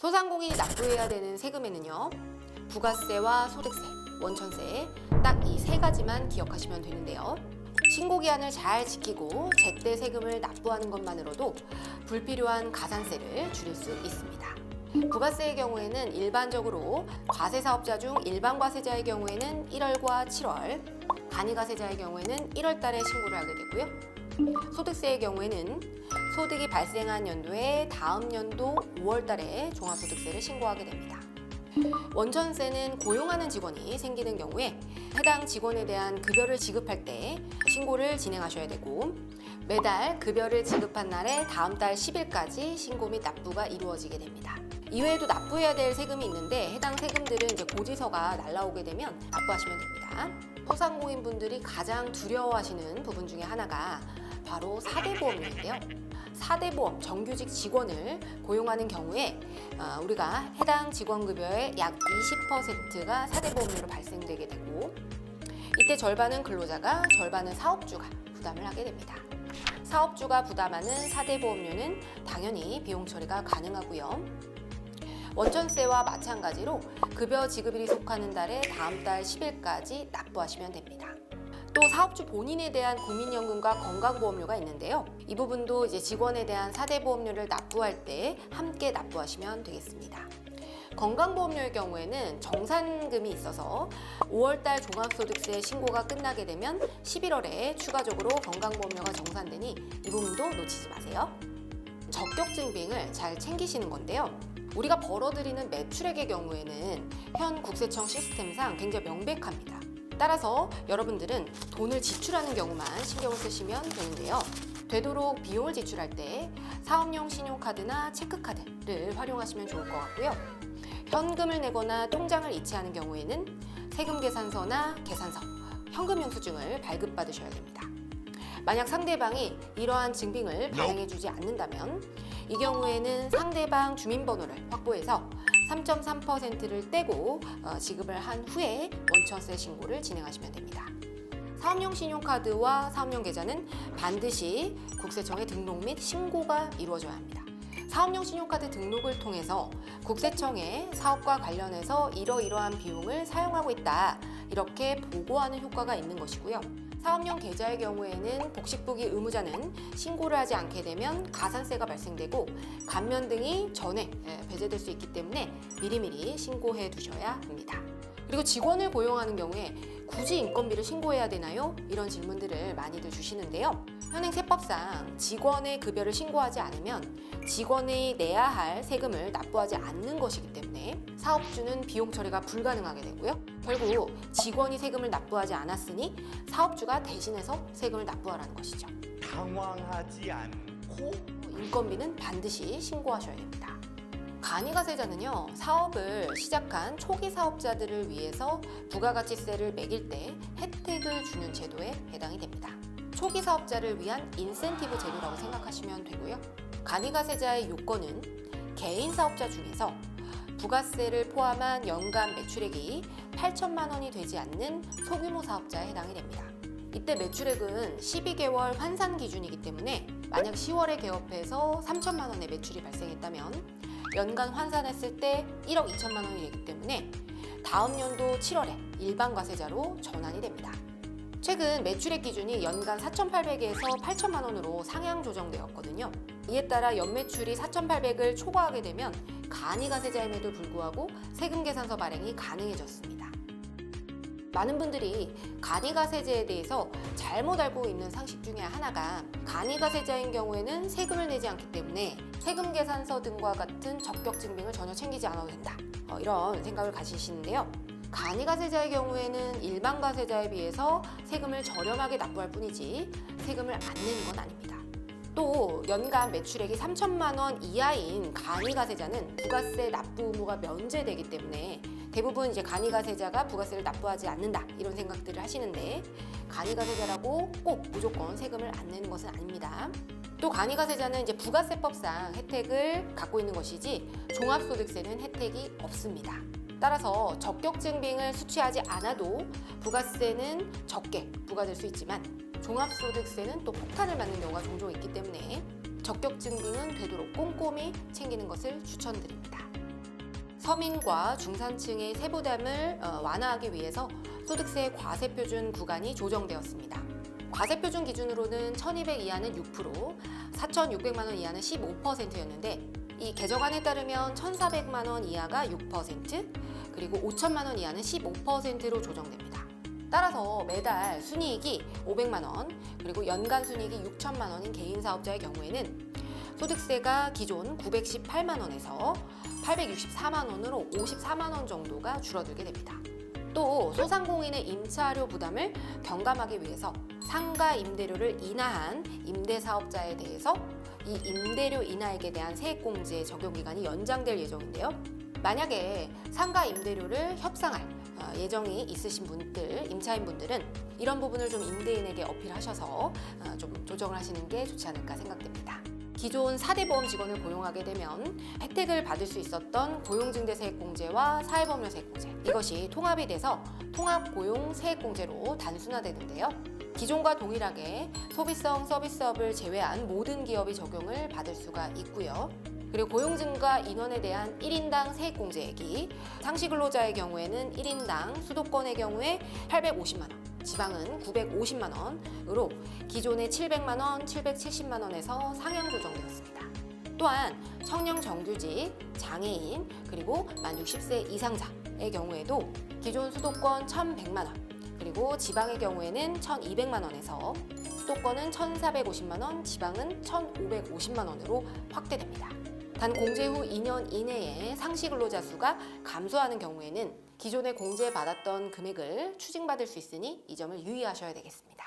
소상공인이 납부해야 되는 세금에는요, 부가세와 소득세, 원천세 딱 이 세 가지만 기억하시면 되는데요. 신고기한을 잘 지키고 제때 세금을 납부하는 것만으로도 불필요한 가산세를 줄일 수 있습니다. 부가세의 경우에는 일반적으로 과세사업자 중 일반 과세자의 경우에는 1월과 7월, 간이과세자의 경우에는 1월 달에 신고를 하게 되고요. 소득세의 경우에는 소득이 발생한 연도에 다음 연도 5월 달에 종합소득세를 신고하게 됩니다. 원천세는 고용하는 직원이 생기는 경우에 해당 직원에 대한 급여를 지급할 때 신고를 진행하셔야 되고, 매달 급여를 지급한 날에 다음 달 10일까지 신고 및 납부가 이루어지게 됩니다. 이외에도 납부해야 될 세금이 있는데 해당 세금들은 이제 고지서가 날라오게 되면 납부하시면 됩니다. 소상공인 분들이 가장 두려워하시는 부분 중에 하나가 바로 4대 보험료인데요. 4대 보험 정규직 직원을 고용하는 경우에 우리가 해당 직원 급여의 약 20%가 4대 보험료로 발생되게 되고, 이때 절반은 근로자가, 절반은 사업주가 부담을 하게 됩니다. 사업주가 부담하는 4대 보험료는 당연히 비용 처리가 가능하고요. 원천세와 마찬가지로 급여 지급일이 속하는 달에 다음 달 10일까지 납부하시면 됩니다. 또 사업주 본인에 대한 국민연금과 건강보험료가 있는데요. 이 부분도 이제 직원에 대한 4대 보험료를 납부할 때 함께 납부하시면 되겠습니다. 건강보험료의 경우에는 정산금이 있어서 5월달 종합소득세 신고가 끝나게 되면 11월에 추가적으로 건강보험료가 정산되니 이 부분도 놓치지 마세요. 적격증빙을 잘 챙기시는 건데요. 우리가 벌어들이는 매출액의 경우에는 현 국세청 시스템상 굉장히 명백합니다. 따라서 여러분들은 돈을 지출하는 경우만 신경을 쓰시면 되는데요. 되도록 비용을 지출할 때 사업용 신용카드나 체크카드를 활용하시면 좋을 것 같고요. 현금을 내거나 통장을 이체하는 경우에는 세금계산서나 계산서, 현금 영수증을 발급받으셔야 됩니다. 만약 상대방이 이러한 증빙을 발행해주지 않는다면 이 경우에는 상대방 주민번호를 확보해서 3.3%를 떼고 지급을 한 후에 원천세 신고를 진행하시면 됩니다. 사업용 신용카드와 사업용 계좌는 반드시 국세청에 등록 및 신고가 이루어져야 합니다. 사업용 신용카드 등록을 통해서 국세청에 사업과 관련해서 이러이러한 비용을 사용하고 있다, 이렇게 보고하는 효과가 있는 것이고요. 사업용 계좌의 경우에는 복식부기 의무자는 신고를 하지 않게 되면 가산세가 발생되고 감면 등이 전액 배제될 수 있기 때문에 미리미리 신고해 두셔야 합니다. 그리고 직원을 고용하는 경우에 굳이 인건비를 신고해야 되나요? 이런 질문들을 많이들 주시는데요. 현행 세법상 직원의 급여를 신고하지 않으면 직원이 내야 할 세금을 납부하지 않는 것이기 때문에 사업주는 비용 처리가 불가능하게 되고요. 결국 직원이 세금을 납부하지 않았으니 사업주가 대신해서 세금을 납부하라는 것이죠. 당황하지 않고 인건비는 반드시 신고하셔야 됩니다. 간이과세자는요, 사업을 시작한 초기 사업자들을 위해서 부가가치세를 매길 때 혜택을 주는 제도에 해당이 됩니다. 초기 사업자를 위한 인센티브 제도라고 생각하시면 되고요. 간이과세자의 요건은 개인 사업자 중에서 부가세를 포함한 연간 매출액이 8천만 원이 되지 않는 소규모 사업자에 해당이 됩니다. 이때 매출액은 12개월 환산 기준이기 때문에 만약 10월에 개업해서 3천만 원의 매출이 발생했다면 연간 환산했을 때 1억 2천만 원이 되기 때문에 다음 연도 7월에 일반 과세자로 전환이 됩니다. 최근 매출액 기준이 연간 4,800에서 8천만 원으로 상향 조정되었거든요. 이에 따라 연매출이 4,800을 초과하게 되면 간이과세자임에도 불구하고 세금계산서 발행이 가능해졌습니다. 많은 분들이 간이과세제에 대해서 잘못 알고 있는 상식 중에 하나가 간이과세자인 경우에는 세금을 내지 않기 때문에 세금계산서 등과 같은 적격증빙을 전혀 챙기지 않아도 된다, 이런 생각을 가지시는데요. 간이과세자의 경우에는 일반 과세자에 비해서 세금을 저렴하게 납부할 뿐이지 세금을 안 내는 건 아닙니다. 또 연간 매출액이 3천만 원 이하인 간이과세자는 부가세 납부 의무가 면제되기 때문에 대부분 이제 간이과세자가 부가세를 납부하지 않는다, 이런 생각들을 하시는데 간이과세자라고 꼭 무조건 세금을 안 내는 것은 아닙니다. 또 간이과세자는 이제 부가세법상 혜택을 갖고 있는 것이지 종합소득세는 혜택이 없습니다. 따라서 적격증빙을 수취하지 않아도 부가세는 적게 부과될 수 있지만 종합소득세는 또 폭탄을 맞는 경우가 종종 있기 때문에 적격증빙은 되도록 꼼꼼히 챙기는 것을 추천드립니다. 서민과 중산층의 세부담을 완화하기 위해서 소득세 과세표준 구간이 조정되었습니다. 과세표준 기준으로는 1,200 이하는 6%, 4,600만 원 이하는 15%였는데 이 개정안에 따르면 1,400만 원 이하가 6%, 그리고 5천만 원 이하는 15%로 조정됩니다. 따라서 매달 순이익이 500만 원, 그리고 연간 순이익이 6천만 원인 개인 사업자의 경우에는 소득세가 기존 918만 원에서 864만 원으로 54만 원 정도가 줄어들게 됩니다. 또 소상공인의 임차료 부담을 경감하기 위해서 상가 임대료를 인하한 임대사업자에 대해서 이 임대료 인하액에 대한 세액공제 적용 기간이 연장될 예정인데요. 만약에 상가 임대료를 협상할 예정이 있으신 분들, 임차인분들은 이런 부분을 좀 임대인에게 어필하셔서 좀 조정을 하시는 게 좋지 않을까 생각됩니다. 기존 4대 보험 직원을 고용하게 되면 혜택을 받을 수 있었던 고용증대세액공제와 사회보험료세액공제, 이것이 통합이 돼서 통합고용세액공제로 단순화되는데요. 기존과 동일하게 소비성 서비스업을 제외한 모든 기업이 적용을 받을 수가 있고요. 그리고 고용증가 인원에 대한 1인당 세액공제액이 상시 근로자의 경우에는 1인당 수도권의 경우에 850만 원, 지방은 950만 원으로 기존의 700만 원, 770만 원에서 상향 조정되었습니다. 또한 청년 정규직, 장애인, 그리고 만 60세 이상자의 경우에도 기존 수도권 1,100만 원, 그리고 지방의 경우에는 1,200만 원에서 수도권은 1,450만 원, 지방은 1,550만 원으로 확대됩니다. 단 공제 후 2년 이내에 상시 근로자 수가 감소하는 경우에는 기존에 공제받았던 금액을 추징받을 수 있으니 이 점을 유의하셔야 되겠습니다.